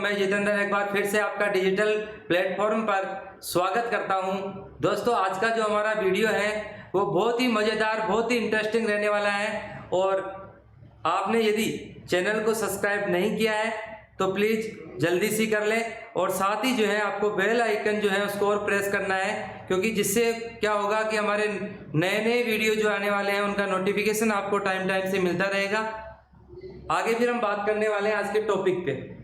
मैं जितेंद्र एक बार फिर से आपका डिजिटल प्लेटफॉर्म पर स्वागत करता हूं। दोस्तों, आज का जो हमारा वीडियो है वो बहुत ही मज़ेदार, बहुत ही इंटरेस्टिंग रहने वाला है। और आपने यदि चैनल को सब्सक्राइब नहीं किया है तो प्लीज़ जल्दी से कर लें, और साथ ही जो है आपको बेल आइकन जो है उसको और प्रेस करना है, क्योंकि जिससे क्या होगा कि हमारे नए नए वीडियो जो आने वाले हैं उनका नोटिफिकेशन आपको टाइम से मिलता रहेगा। आगे फिर हम बात करने वाले हैं आज के टॉपिक पे।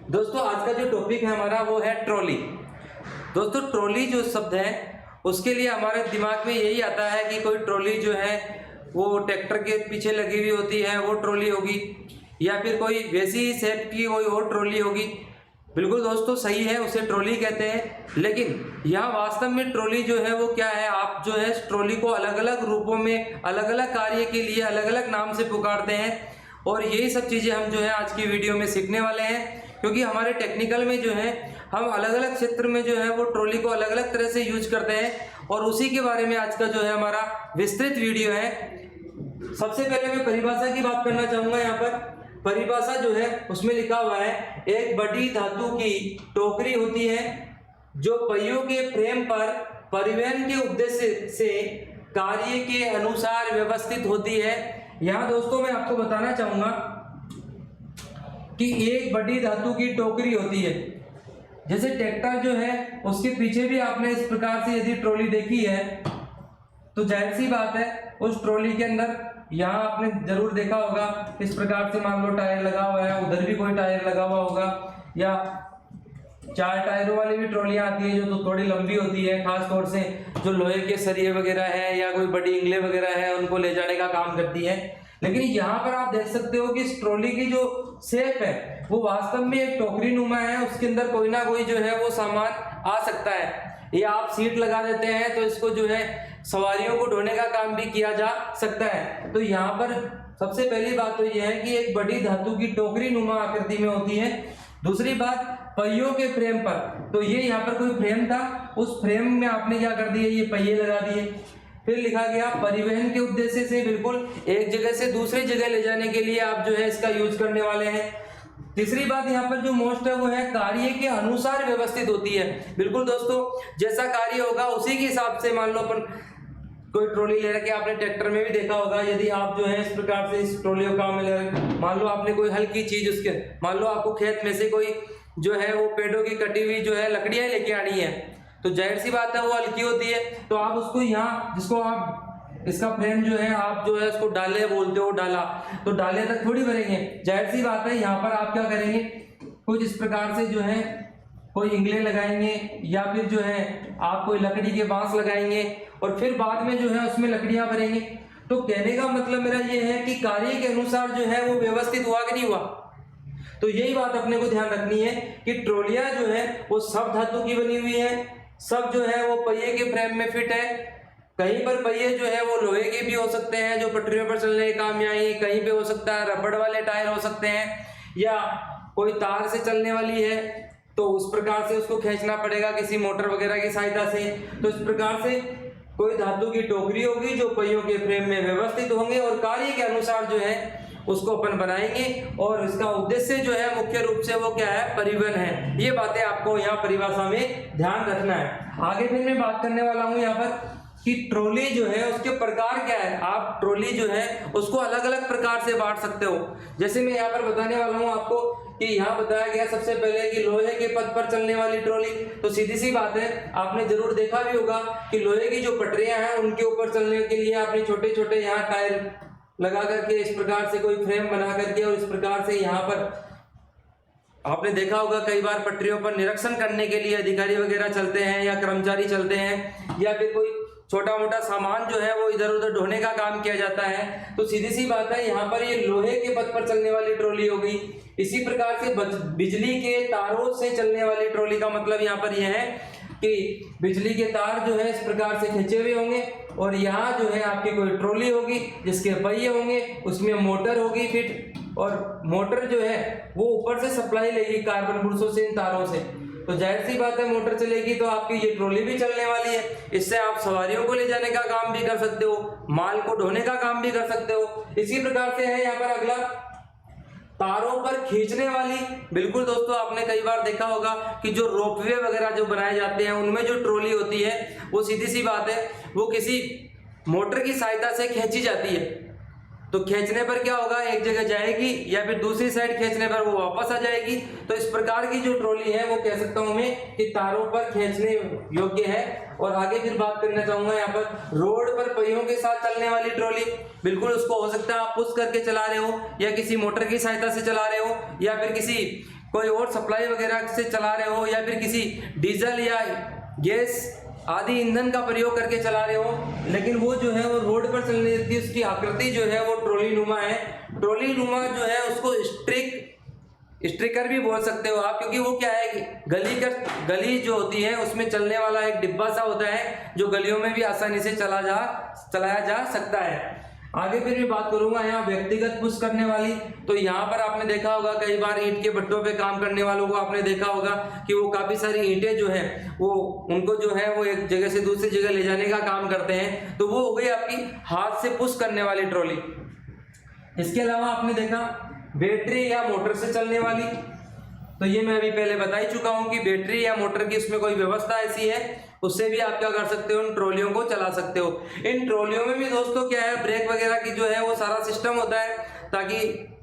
दोस्तों, आज का जो टॉपिक है हमारा वो है ट्रॉली। दोस्तों, ट्रॉली जो शब्द है उसके लिए हमारे दिमाग में यही आता है कि कोई ट्रॉली जो है वो ट्रैक्टर के पीछे लगी हुई होती है, वो ट्रॉली होगी, या फिर कोई वैसी ही शेप की कोई और ट्रॉली होगी। बिल्कुल दोस्तों, सही है, उसे ट्रॉली कहते हैं। लेकिन यहाँ वास्तव में ट्रॉली जो है वो क्या है, आप जो है ट्रॉली को अलग अलग रूपों में, अलग अलग कार्य के लिए अलग अलग नाम से पुकारते हैं। और यही सब चीज़ें हम जो है आज की वीडियो में सीखने वाले हैं, क्योंकि हमारे टेक्निकल में जो है हम अलग अलग क्षेत्र में जो है वो ट्रॉली को अलग अलग तरह से यूज करते हैं, और उसी के बारे में आज का जो है हमारा विस्तृत वीडियो है। सबसे पहले मैं परिभाषा की बात करना चाहूँगा। यहाँ पर परिभाषा जो है उसमें लिखा हुआ है, एक बड़ी धातु की टोकरी होती है जो पहियों के फ्रेम पर परिवहन के उद्देश्य से कार्य के अनुसार व्यवस्थित होती है। यहाँ दोस्तों मैं आपको बताना चाहूँगा कि एक बड़ी धातु की टोकरी होती है। जैसे ट्रैक्टर जो है उसके पीछे भी आपने इस प्रकार से यदि ट्रॉली देखी है तो जाहिर सी बात है उस ट्रॉली के अंदर यहाँ आपने जरूर देखा होगा इस प्रकार से, मान लो टायर लगा हुआ है, उधर भी कोई टायर लगा हुआ होगा, या 4 टायरों वाली भी ट्रॉलियाँ आती है जो तो थोड़ी लंबी होती है, खास तौर से जो लोहे के सरिये वगैरह है या कोई बड़ी इंगलें वगैरह है उनको ले जाने का काम करती है। लेकिन यहाँ पर आप देख सकते हो कि इस ट्रॉली की जो शेप है वो वास्तव में एक टोकरी नुमा है। उसके अंदर कोई ना कोई जो है वो सामान आ सकता है, या आप सीट लगा देते हैं तो इसको जो है सवारियों को ढोने का काम भी किया जा सकता है। तो यहाँ पर सबसे पहली बात तो यह है कि एक बड़ी धातु की टोकरी नुमा आकृति में होती है। दूसरी बात, पहियों के फ्रेम पर, तो ये यहाँ पर कोई फ्रेम था, उस फ्रेम में आपने क्या कर दिया, ये पहिए लगा दिए। फिर लिखा गया परिवहन के उद्देश्य से, बिल्कुल एक जगह से दूसरी जगह ले जाने के लिए आप जो है इसका यूज करने वाले हैं। तीसरी बात यहाँ पर जो मोस्ट है वो है कार्य के अनुसार व्यवस्थित होती है। बिल्कुल दोस्तों, जैसा कार्य होगा उसी के हिसाब से, मान लो अपन कोई ट्रॉली ले रखे, आपने ट्रैक्टर में भी देखा होगा, यदि आप जो है इस प्रकार से इस ट्रॉली को काम में ले रहे, मान लो आपने कोई हल्की चीज उसके, मान लो आपको खेत में से कोई जो है वो पेड़ों की कटी हुई जो है लकड़ियां लेके आनी है, तो जाहिर सी बात है वो हल्की होती है, तो आप उसको यहाँ, जिसको आप इसका फ्रेम जो है आप जो है उसको डाले बोलते हो, डाला, तो डाले तक थोड़ी भरेंगे। जाहिर सी बात है यहाँ पर आप क्या करेंगे, कुछ इस प्रकार से जो है कोई इंगलें लगाएंगे, या फिर जो है आप कोई लकड़ी के बांस लगाएंगे, और फिर बाद में जो है उसमें लकड़ियां भरेंगे। तो कहने का मतलब मेरा ये है कि कार्य के अनुसार जो है वो व्यवस्थित हुआ कि नहीं हुआ। तो यही बात अपने को ध्यान रखनी है कि ट्रॉलियां जो है वो सब धातु की बनी हुई है, सब जो है वो पहिए के फ्रेम में फिट है। कहीं पर पहिए जो है वो लोहे के भी हो सकते हैं जो पटरियों पर चलने के काम में आई, कहीं पे हो सकता है रबड़ वाले टायर हो सकते हैं, या कोई तार से चलने वाली है तो उस प्रकार से उसको खींचना पड़ेगा किसी मोटर वगैरह की सहायता से। तो इस प्रकार से कोई धातु की टोकरी होगी जो पहियों के फ्रेम में व्यवस्थित होंगे, और कार्य के अनुसार जो है उसको अपन बनाएंगे, और इसका उद्देश्य जो है मुख्य रूप से वो क्या है, परिवहन है। ये बातें आपको यहाँ परिभाषा में ध्यान रखना है। आगे फिर मैं बात करने वाला हूँ यहाँ पर कि ट्रॉली जो है उसके प्रकार क्या है। आप ट्रॉली जो है उसको अलग अलग प्रकार से बांट सकते हो। जैसे मैं यहाँ पर बताने वाला हूँ आपको कि यहाँ बताया गया सबसे पहले कि लोहे के पथ पर चलने वाली ट्रॉली, तो सीधी सी बात है, आपने जरूर देखा भी होगा कि लोहे की जो पटरियां हैं उनके ऊपर चलने के लिए आपने छोटे छोटे यहाँ टायर लगा करके इस प्रकार से कोई फ्रेम बना करके, और इस प्रकार से यहाँ पर आपने देखा होगा कई बार पटरियों पर निरीक्षण करने के लिए अधिकारी वगैरह चलते हैं या कर्मचारी चलते हैं, या फिर कोई छोटा मोटा सामान जो है वो इधर उधर ढोने का काम किया जाता है। तो सीधी सी बात है, यहाँ पर ये लोहे के पथ पर चलने वाली ट्रॉली हो गई। इसी प्रकार से बिजली के तारों से चलने वाली ट्रॉली का मतलब यहाँ पर यह है कि बिजली के तार जो है इस प्रकार से खींचे हुए होंगे, और यहाँ जो है आपकी कोई ट्रॉली होगी जिसके पहिए होंगे, उसमें मोटर होगी फिट, और मोटर जो है वो ऊपर से सप्लाई लेगी कार्बन बुर्सों से, इन तारों से। तो जाहिर सी बात है मोटर चलेगी तो आपकी ये ट्रॉली भी चलने वाली है। इससे आप सवारियों को ले जाने का काम भी कर सकते हो, माल को ढोने का काम भी कर सकते हो। इसी प्रकार से है यहाँ पर अगला तारों पर खींचने वाली, बिल्कुल दोस्तों आपने कई बार देखा होगा कि जो रोपवे वगैरह जो बनाए जाते हैं उनमें जो ट्रॉली होती है वो सीधी सी बात है वो किसी मोटर की सहायता से खींची जाती है। तो खींचने पर क्या होगा, एक जगह जाएगी या फिर दूसरी साइड खींचने पर वो वापस आ जाएगी। तो इस प्रकार की जो ट्रॉली है वो कह सकता हूं मैं कि तारों पर खींचने योग्य है। और आगे फिर बात करना चाहूंगा यहाँ पर रोड पर पहियों के साथ चलने वाली ट्रॉली, बिल्कुल उसको हो सकता है आप पुश करके चला रहे हो या किसी मोटर की सहायता से चला रहे हो या फिर किसी कोई और सप्लाई वगैरह से चला रहे हो या फिर किसी डीजल या गैस आदि ईंधन का प्रयोग करके चला रहे हो, लेकिन वो जो है वो रोड पर चलने देती है। उसकी आकृति जो है वो ट्रॉली नुमा है। ट्रॉली नुमा जो है उसको स्ट्रिकर भी बोल सकते हो आप, क्योंकि वो क्या है कि गली जो होती है उसमें चलने वाला एक डिब्बा सा होता है जो गलियों में भी आसानी से चलाया जा सकता है। आगे फिर भी बात करूंगा यहाँ व्यक्तिगत पुश करने वाली। तो यहाँ पर आपने देखा होगा कई बार ईंट के भट्टों पे काम करने वालों को आपने देखा होगा कि वो काफी सारी ईंटें जो है वो उनको जो है वो एक जगह से दूसरी जगह ले जाने का काम करते हैं। तो वो हो गई आपकी हाथ से पुश करने वाली ट्रॉली। इसके अलावा आपने देखा बैटरी या मोटर से चलने वाली, तो ये मैं अभी पहले बता ही चुका हूं कि बैटरी या मोटर की इसमें कोई व्यवस्था ऐसी है उससे भी आप क्या कर सकते हो, इन ट्रॉलियों को चला सकते हो। इन ट्रॉलियों में भी दोस्तों क्या है ब्रेक वगैरह की जो है वो सारा सिस्टम होता है ताकि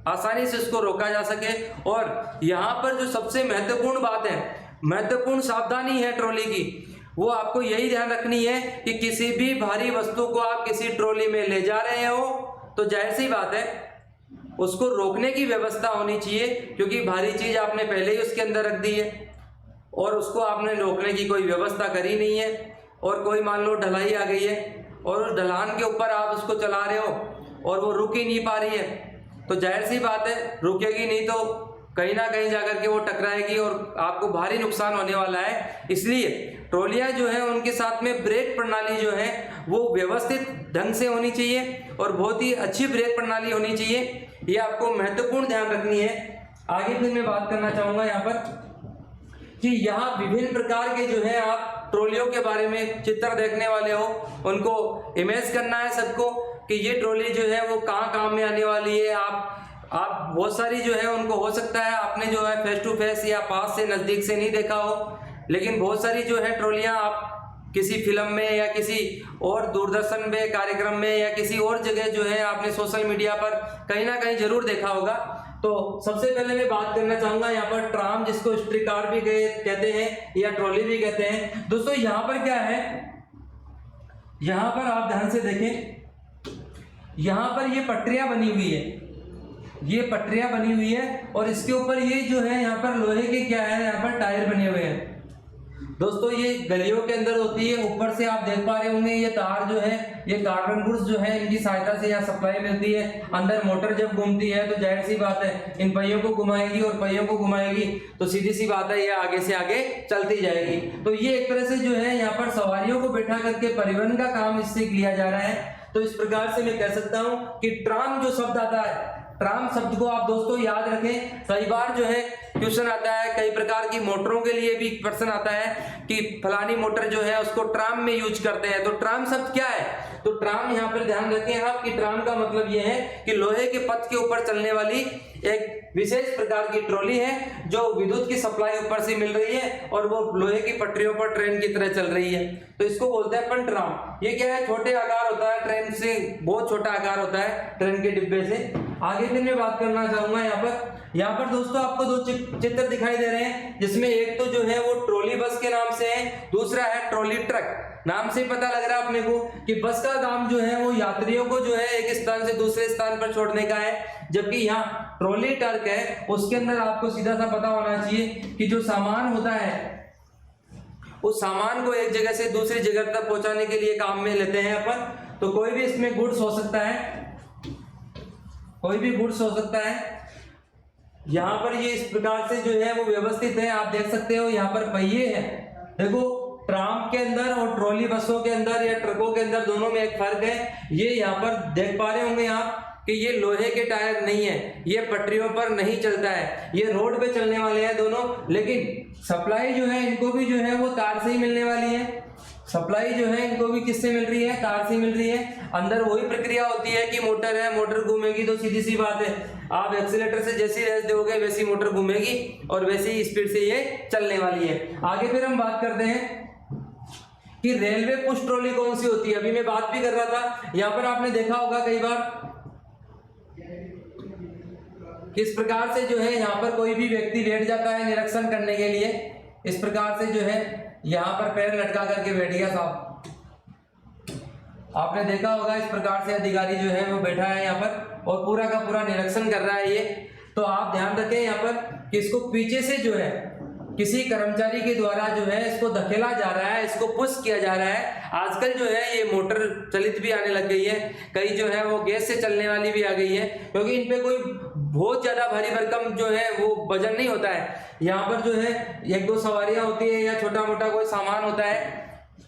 आसानी से इसको रोका जा सके। और यहाँ पर जो सबसे महत्वपूर्ण बात है, महत्वपूर्ण सावधानी है ट्रॉली की, वो आपको यही ध्यान रखनी है कि किसी भी भारी वस्तु को आप किसी ट्रॉली में ले जा रहे हो तो जाहिर सी बात है उसको रोकने की व्यवस्था होनी चाहिए, क्योंकि भारी चीज आपने पहले ही उसके अंदर रख दी है और उसको आपने रोकने की कोई व्यवस्था करी नहीं है। और कोई मान लो ढलाई आ गई है और उस ढलान के ऊपर आप उसको चला रहे हो और वो रुक ही नहीं पा रही है, तो जाहिर सी बात है रुकेगी नहीं तो कहीं ना कहीं जाकर के वो टकराएगी और आपको भारी नुकसान होने वाला है। इसलिए ट्रॉलियां जो है उनके साथ में ब्रेक प्रणाली जो है वो व्यवस्थित ढंग से होनी चाहिए और बहुत ही अच्छी ब्रेक प्रणाली होनी चाहिए। ये आपको महत्वपूर्ण ध्यान रखनी है। आगे फिर मैं बात करना चाहूंगा यहाँ पर कि यहाँ विभिन्न प्रकार के जो है आप ट्रॉलियों के बारे में चित्र देखने वाले हो, उनको इमेज करना है सबको कि ये ट्रॉली जो है वो कहाँ काम में आने वाली है। आप बहुत सारी जो है उनको हो सकता है आपने जो है फेस टू फेस या पास से नजदीक से नहीं देखा हो, लेकिन बहुत सारी जो है ट्रॉलियां आप किसी फिल्म में या किसी और दूरदर्शन में कार्यक्रम में या किसी और जगह जो है आपने सोशल मीडिया पर कहीं ना कहीं जरूर देखा होगा। तो सबसे पहले मैं बात करना चाहूंगा यहाँ पर ट्राम, जिसको स्ट्रीट कार भी कहते हैं या ट्रॉली भी कहते हैं। दोस्तों यहाँ पर क्या है, यहाँ पर आप ध्यान से देखें, यहाँ पर ये पटरियां बनी हुई है, ये पटरियां बनी हुई है और इसके ऊपर ये जो है यहाँ पर लोहे के क्या है यहाँ पर टायर बने हुए हैं। दोस्तों ये गलियों के अंदर होती है, ऊपर से आप देख पा रहे होंगे ये तार जो है ये कार्बन गुड्स जो है इनकी सहायता से यहाँ सप्लाई मिलती है। अंदर मोटर जब घूमती है तो जाहिर सी बात है इन पहियों को घुमाएगी और पहियों को घुमाएगी तो सीधी सी बात है ये आगे से आगे चलती जाएगी। तो ये एक तरह से जो है यहाँ पर सवारियों को बैठा करके परिवहन का काम इससे लिया जा रहा है। तो इस प्रकार से मैं कह सकता हूँ कि ट्राम जो शब्द आता है, ट्राम शब्द को आप दोस्तों याद रखें। कई बार जो है क्वेश्चन आता है, कई प्रकार की मोटरों के लिए भी प्रश्न आता है कि फलानी मोटर जो है उसको ट्राम में यूज करते हैं। तो ट्राम शब्द क्या है, तो ट्राम यहाँ पर ध्यान रखें आप कि ट्राम का मतलब यह है कि लोहे के पथ के ऊपर चलने वाली एक विशेष प्रकार की ट्रॉली है जो विद्युत की सप्लाई ऊपर से मिल रही है और वो लोहे की पटरियों पर ट्रेन की तरह चल रही है। तो इसको बोलते हैं अपन ट्राम। ये क्या है, छोटे आकार होता है, ट्रेन से बहुत छोटा आकार होता है ट्रेन के डिब्बे से। आगे फिर मैं बात करना चाहूंगा यहाँ पर दोस्तों आपको दो चित्र दिखाई दे रहे हैं, जिसमें एक तो जो है वो ट्रॉली बस के नाम से है, दूसरा है ट्रॉली ट्रक। नाम से पता लग रहा है अपने को कि बस का काम जो है वो यात्रियों को जो है एक स्थान से दूसरे स्थान पर छोड़ने का है, जबकि यहाँ ट्रॉली ट्रक है उसके अंदर आपको सीधा सा पता होना चाहिए कि जो सामान होता है उस सामान को एक जगह से दूसरी जगह तक पहुंचाने के लिए काम में लेते हैं अपन। तो कोई भी इसमें गुड्स हो सकता है, कोई भी गुड्स हो सकता है। यहाँ पर ये इस प्रकार से जो है वो व्यवस्थित है, आप देख सकते हो यहाँ पर पहिए हैं। देखो ट्राम के अंदर और ट्रॉली बसों के अंदर या ट्रकों के अंदर दोनों में एक फर्क है। ये यहाँ पर देख पा रहे होंगे आप कि ये लोहे के टायर नहीं है, ये पटरियों पर नहीं चलता है, ये रोड पे चलने वाले हैं दोनों। लेकिन सप्लाई जो है इनको भी जो है वो तार से ही मिलने वाली है। सप्लाई जो है इनको भी किससे मिल रही है, तार से मिल रही है। अंदर वही प्रक्रिया होती है कि मोटर है, मोटर घूमेगी तो सीधी सी बात है आप एक्सीलेटर से जैसी रेस दोगे वैसी मोटर घूमेगी और वैसी ही स्पीड से ये चलने वाली है। आगे फिर हम बात करते हैं कि रेलवे पुश ट्रॉली कौन सी होती है। अभी मैं बात भी कर रहा था, यहाँ पर आपने देखा होगा कई बार किस प्रकार से जो है यहाँ पर कोई भी व्यक्ति बैठ जाता है निरीक्षण करने के लिए, इस प्रकार से जो है यहाँ पर पैर लटका करके बैठ गया साहब। आपने देखा होगा इस प्रकार से अधिकारी जो है वो बैठा है यहाँ पर और पूरा का पूरा निरीक्षण कर रहा है ये। तो आप ध्यान रखें यहाँ पर कि इसको पीछे से जो है किसी कर्मचारी के द्वारा जो है इसको धकेला जा रहा है, इसको पुश किया जा रहा है। आजकल जो है ये मोटर चलित भी आने लग गई है, कई जो है वो गैस से चलने वाली भी आ गई है, क्योंकि इन पे कोई बहुत ज्यादा भारी भरकम जो है वो वजन नहीं होता है। यहाँ पर जो है 1-2 सवारियां होती है या छोटा मोटा कोई सामान होता है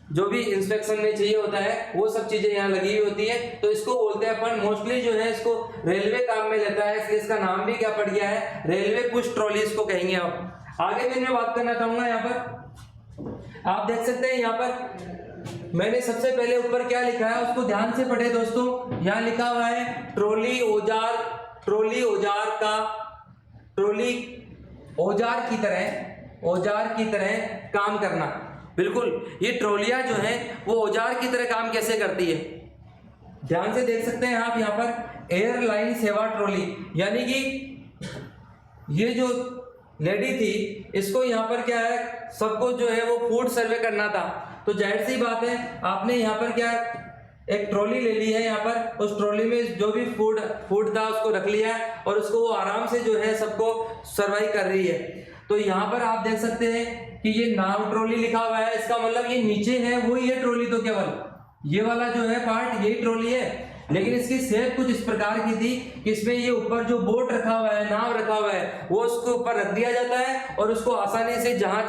जो भी इंस्पेक्शन में चाहिए होता है, वो सब चीजें यहाँ लगी हुई होती है। तो इसको बोलते हैं अपन मोस्टली जो है इसको रेलवे काम में लेता है, इसलिए इसका नाम भी क्या पड़ गया है, रेलवे पुश ट्रॉली इसको कहेंगे। आप आगे फिर मैं बात करना चाहूंगा, यहाँ पर आप देख सकते हैं यहाँ पर मैंने सबसे पहले ऊपर क्या लिखा है उसको ध्यान से पढ़े दोस्तों। यहाँ लिखा हुआ है ट्रॉली औजार, ट्रॉली औजार का, ट्रॉली औजार की तरह काम करना। बिल्कुल, ये ट्रॉलियां जो है वो औजार की तरह काम कैसे करती है, ध्यान से देख सकते हैं आप यहाँ पर एयरलाइन सेवा ट्रॉली, यानी कि ये जो लेडी थी इसको यहाँ पर क्या है सबको जो है वो फूड सर्वे करना था। तो जाहिर सी बात है आपने यहाँ पर क्या एक ट्रॉली ले ली है, यहाँ पर उस ट्रॉली में जो भी फूड था उसको रख लिया है और उसको वो आराम से जो है सबको सर्वाइव कर रही है। तो यहाँ पर आप देख सकते हैं कि ये नाव ट्रॉली लिखा हुआ है, इसका मतलब ये नीचे है वो ये ट्रॉली, तो केवल ये वाला जो है पार्ट यही ट्रॉली है। लेकिन इसकी शेप कुछ इस प्रकार की थी कि इसमें ये ऊपर जो बोट रखा हुआ है, नाव रखा हुआ है, वो उसके ऊपर रख दिया जाता है और उसको आसानी से जहां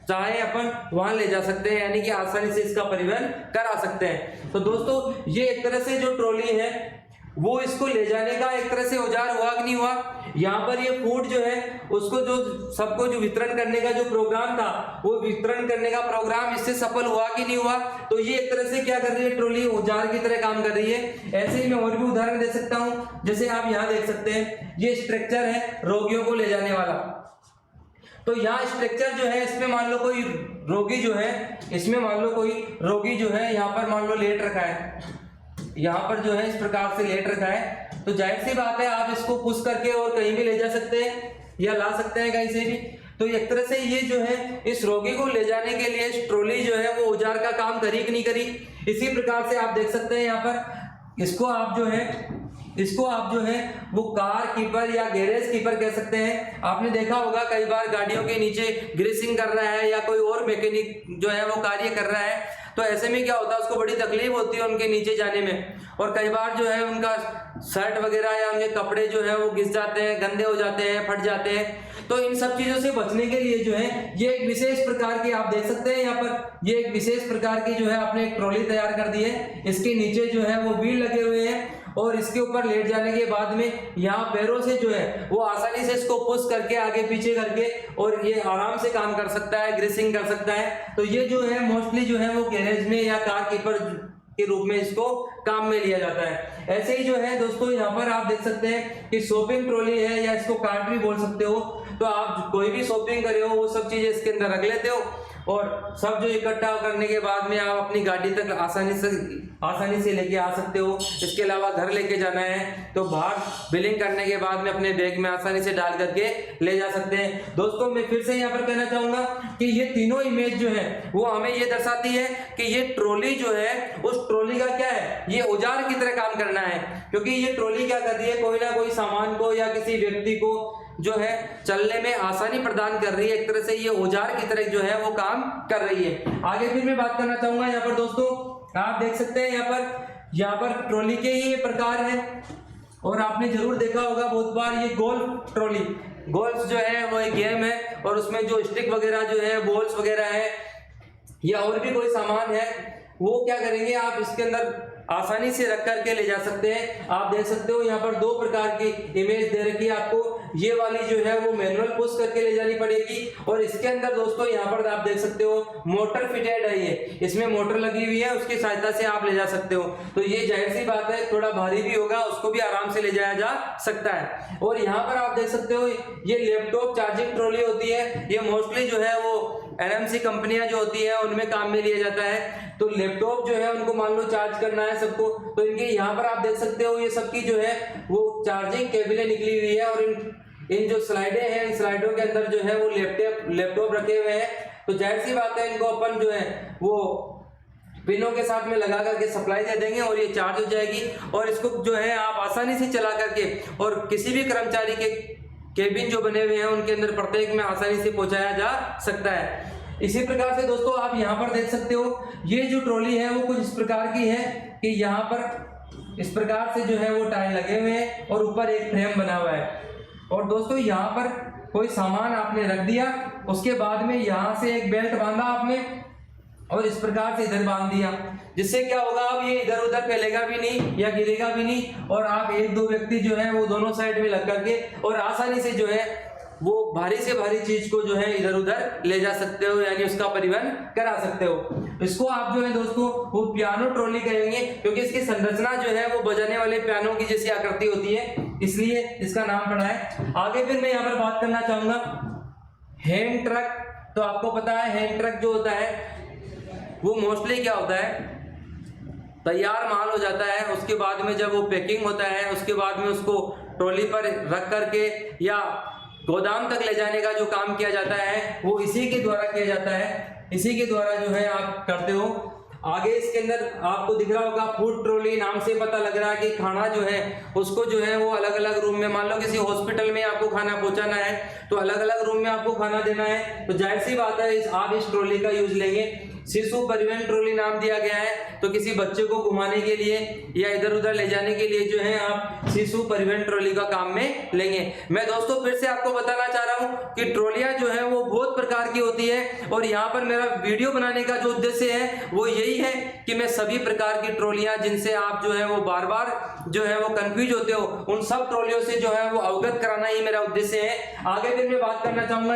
चाहे अपन वहां ले जा सकते हैं, यानी कि आसानी से इसका परिवहन करा सकते हैं। तो दोस्तों ये एक तरह से जो ट्रॉली है वो इसको ले जाने का एक तरह से औजार हुआ कि नहीं हुआ। यहाँ पर ये फूड जो है उसको जो सबको जो वितरण करने का जो प्रोग्राम था वो वितरण करने का प्रोग्राम इससे सफल हुआ कि नहीं हुआ। तो ये एक तरह से क्या कर रही है, ट्रॉली औजार की तरह काम कर रही है। ऐसे ही मैं और भी उदाहरण दे सकता हूँ, जैसे आप यहाँ देख सकते हैं ये स्ट्रक्चर है रोगियों को ले जाने वाला। तो यहाँ स्ट्रक्चर जो है इसमें मान लो कोई रोगी जो है, इसमें मान लो कोई रोगी जो है यहाँ पर मान लो लेट रखा है, यहाँ पर जो है इस प्रकार से लेट रखा है। तो जाहिर सी बात है आप इसको पुश करके और कहीं भी ले जा सकते हैं या ला सकते हैं कहीं से भी। तो एक तरह से ये जो है इस रोगी को ले जाने के लिए इस ट्रॉली जो है वो औजार का काम करी कि नहीं करी। इसी प्रकार से आप देख सकते हैं यहाँ पर इसको आप जो है वो कार कीपर या गैरेज कीपर कह सकते हैं। आपने देखा होगा कई बार गाड़ियों के नीचे ग्रीसिंग कर रहा है या कोई और मैकेनिक जो है वो कार्य कर रहा है, तो ऐसे में क्या होता है उसको बड़ी तकलीफ होती है उनके नीचे जाने में, और कई बार जो है उनका शर्ट वगैरह या उनके कपड़े जो है वो घिस जाते हैं, गंदे हो जाते हैं, फट जाते हैं। तो इन सब चीजों से बचने के लिए जो है ये एक विशेष प्रकार की आप देख सकते हैं यहाँ पर ये एक विशेष प्रकार की जो है आपने एक ट्रॉली तैयार कर दी है। इसके नीचे जो है वो व्हील लगे हुए हैं और इसके ऊपर लेट जाने के बाद में यहाँ पैरों से जो है वो आसानी से इसको पुश करके आगे पीछे करके और ये आराम से काम कर सकता है, ग्रीसिंग कर सकता है। तो ये जो है मोस्टली जो है वो गैरेज में या कार कीपर के रूप में इसको काम में लिया जाता है। ऐसे ही जो है दोस्तों यहाँ पर आप देख सकते हैं कि शॉपिंग ट्रॉली है या इसको कार्ट भी बोल सकते हो। तो आप कोई भी शॉपिंग करे हो वो सब चीजें इसके अंदर रख लेते हो और सब जो इकट्ठा करने के बाद में आप अपनी गाड़ी तक आसानी से लेके आ सकते हो। इसके अलावा घर लेके जाना है तो बाहर बिलिंग करने के बाद में अपने बैग में आसानी से डाल करके ले जा सकते हैं। दोस्तों मैं फिर से यहाँ पर कहना चाहूंगा कि ये तीनों इमेज जो है वो हमें ये दर्शाती है कि ये ट्रॉली जो है उस ट्रॉली का क्या है, ये औजार की तरह काम करना है। क्योंकि ये ट्रॉली क्या कर रही है, कोई ना कोई सामान को या किसी व्यक्ति को जो है चलने में आसानी प्रदान कर रही है। एक तरह से ये औजार की तरह जो है वो काम कर रही है। आगे फिर मैं बात करना चाहूंगा यहाँ पर दोस्तों आप देख सकते हैं यहाँ पर ट्रॉली के ही ये प्रकार है और आपने जरूर देखा होगा बहुत बार ये गोल्फ ट्रॉली, गोल्फ जो है वो एक गेम है और उसमें जो स्टिक वगैरह जो है बॉल्स वगैरह है या और भी कोई सामान है वो क्या करेंगे आप इसके अंदर आसानी से रख करके ले जा सकते हैं। आप देख सकते हो यहाँ पर दो प्रकार की इमेज दे रखी है आपको, ये वाली जो है वो मैनुअल पुश करके ले जानी पड़ेगी। और इसके अंदर दोस्तों यहाँ पर आप देख सकते हो मोटर फिटेड है, ये इसमें मोटर लगी हुई है, उसकी सहायता से आप ले जा सकते हो। तो ये जाहिर सी बात है थोड़ा भारी भी होगा, उसको भी आराम से ले जाया जा सकता है। और यहाँ पर आप देख सकते हो ये लैपटॉप चार्जिंग ट्रॉली होती है, ये मोस्टली जो है वो एनएमसी कंपनियां जो होती है उनमें काम में लिया जाता है। तो लैपटॉप जो है उनको मान लो चार्ज करना है सबको, तो इनके यहाँ पर आप देख सकते हो ये सबकी जो है वो चार्जिंग केबलें निकली हुई है। और इन जो स्लाइडें हैं, इन स्लाइडों के अंदर जो है वो लैपटॉप रखे हुए हैं। तो जाहिर सी बात है इनको अपन जो है वो पिनों के साथ में लगा करके सप्लाई दे देंगे और ये चार्ज हो जाएगी। और इसको जो है आप आसानी से चला करके और किसी भी कर्मचारी के केबिन जो बने हुए हैं उनके अंदर प्रत्येक में आसानी से पहुंचाया जा सकता है। इसी प्रकार से दोस्तों आप यहाँ पर देख सकते हो ये जो ट्रॉली है वो कुछ इस प्रकार की है कि यहाँ पर इस प्रकार से जो है वो टायर लगे हुए हैं और ऊपर एक फ्रेम बना हुआ है। और दोस्तों यहाँ पर कोई सामान आपने रख दिया, उसके बाद में यहाँ से एक बेल्ट बांधा आपने और इस प्रकार से इधर बांध दिया, जिससे क्या होगा अब ये इधर उधर फैलेगा भी नहीं या गिरेगा भी नहीं। और आप एक दो व्यक्ति जो है वो दोनों साइड में लग करके और आसानी से जो है वो भारी से भारी चीज को जो है इधर उधर ले जा सकते हो, यानी उसका परिवहन करा सकते हो। इसको आप जो है दोस्तों वो पियानो ट्रॉली कहेंगे, क्योंकि इसकी संरचना जो है वो बजाने वाले पियानो की जैसी आकृति होती है, इसलिए इसका नाम पड़ा है। आगे फिर मैं यहाँ पर बात करना चाहूंगा हैंड ट्रक। तो आपको पता है हैंड ट्रक जो होता है वो मोस्टली क्या होता है, तैयार माल हो जाता है, उसके बाद में जब वो पैकिंग होता है उसके बाद में उसको ट्रॉली पर रख करके या गोदाम तक ले जाने का जो काम किया जाता है वो इसी के द्वारा किया जाता है, इसी के द्वारा जो है आप करते हो। आगे इसके अंदर आपको दिख रहा होगा फूड ट्रॉली, नाम से पता लग रहा है कि खाना जो है उसको जो है वो अलग अलग रूम में, मान लो किसी हॉस्पिटल में आपको खाना पहुंचाना है तो अलग अलग रूम में आपको खाना देना है, तो जाहिर सी बात है आप इस ट्रॉली का यूज लेंगे। शिशु परिवहन ट्रॉली नाम दिया गया है, तो किसी बच्चे को घुमाने के लिए या इधर उधर ले जाने के लिए जो है आप शिशु परिवहन ट्रॉली का काम में लेंगे। मैं दोस्तों फिर से आपको बताना चाह रहा हूं कि ट्रॉलियां जो है वो बहुत प्रकार की होती है और यहाँ पर मेरा वीडियो बनाने का जो उद्देश्य है वो यही है कि मैं सभी प्रकार की ट्रॉलियां जिनसे आप जो है वो बार बार जो है वो कंफ्यूज होते हो, उन सब ट्रॉलियों से जो है वो अवगत कराना ही मेरा उद्देश्य है। आगे फिर मैं बात करना चाहूंगा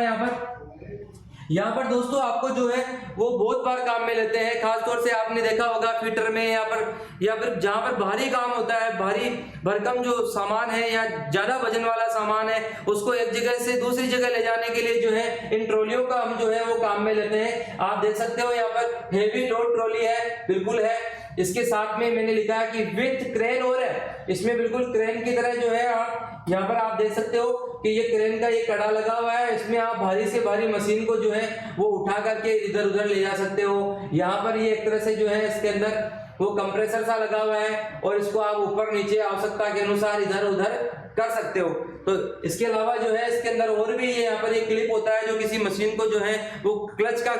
यहाँ पर दोस्तों आपको जो है वो बहुत बार काम में लेते हैं, खासतौर से आपने देखा होगा फिटर में या फिर जहाँ पर भारी काम होता है, भारी भरकम जो सामान है या ज्यादा वजन वाला सामान है उसको एक जगह से दूसरी जगह ले जाने के लिए जो है इन ट्रॉलियों का हम जो है वो काम में लेते हैं। आप देख सकते हो यहाँ पर हेवी लोड ट्रॉली है, बिल्कुल है, इसके साथ में मैंने लिखा है कि विथ क्रेन, और है इसमें बिल्कुल क्रेन की तरह जो है आप यहाँ पर आप देख सकते हो कि ये क्रेन का ये कड़ा लगा हुआ है, इसमें आप भारी से भारी मशीन को जो है वो उठा करके इधर उधर ले जा सकते हो। यहाँ पर ये एक तरह से जो है इसके अंदर वो कंप्रेसर सा लगा हुआ है और इसको आप ऊपर नीचे आवश्यकता के अनुसार इधर उधर कर सकते हो। तो इसके अलावा जो है इसके अंदर और भी यहाँ पर एक क्लिप होता है जो किसी मशीन को जो है वो क्लच का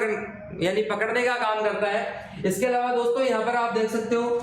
यानी पकड़ने का काम करता है। इसके अलावा दोस्तों यहाँ पर आप देख सकते हो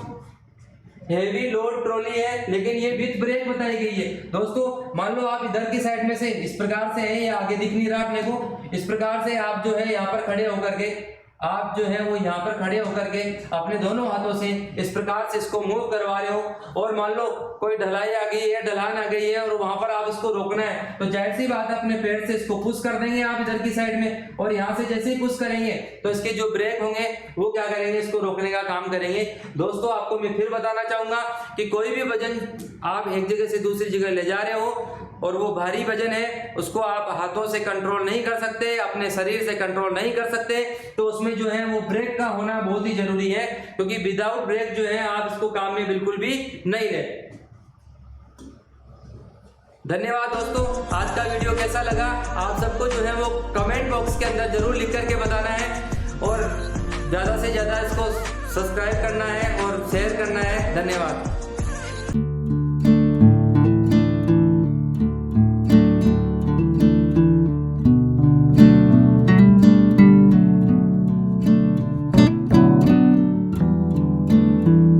हेवी लोड ट्रॉली है, लेकिन ये विथ ब्रेक बताई गई है। दोस्तों मान लो आप इधर की साइड में से इस प्रकार से है, ये आगे दिख नहीं रहा अपने को, इस प्रकार से आप जो है यहाँ पर खड़े होकर के आप जो है वो यहाँ पर खड़े होकर के अपने दोनों हाथों से इस प्रकार से इसको मूव करवा रहे हो और मान लो कोई ढलाई आ गई है, ढलान आ गई है और वहां पर आप इसको रोकना है, तो जाहिर सी बात है अपने पैर से इसको पुश कर देंगे आप इधर की साइड में, और यहाँ से जैसे ही पुश करेंगे तो इसके जो ब्रेक होंगे वो क्या करेंगे, इसको रोकने का काम करेंगे। दोस्तों आपको मैं फिर बताना चाहूंगा कि कोई भी वजन आप एक जगह से दूसरी जगह ले जा रहे हो और वो भारी वजन है उसको आप हाथों से कंट्रोल नहीं कर सकते, अपने शरीर से कंट्रोल नहीं कर सकते, तो उसमें जो है वो ब्रेक का होना बहुत ही जरूरी है, क्योंकि विदाउट ब्रेक जो है आप इसको काम में बिल्कुल भी नहीं ले। धन्यवाद दोस्तों, आज का वीडियो कैसा लगा आप सबको जो है वो कमेंट बॉक्स के अंदर जरूर लिख करके बताना है और ज्यादा से ज्यादा इसको सब्सक्राइब करना है और शेयर करना है। धन्यवाद।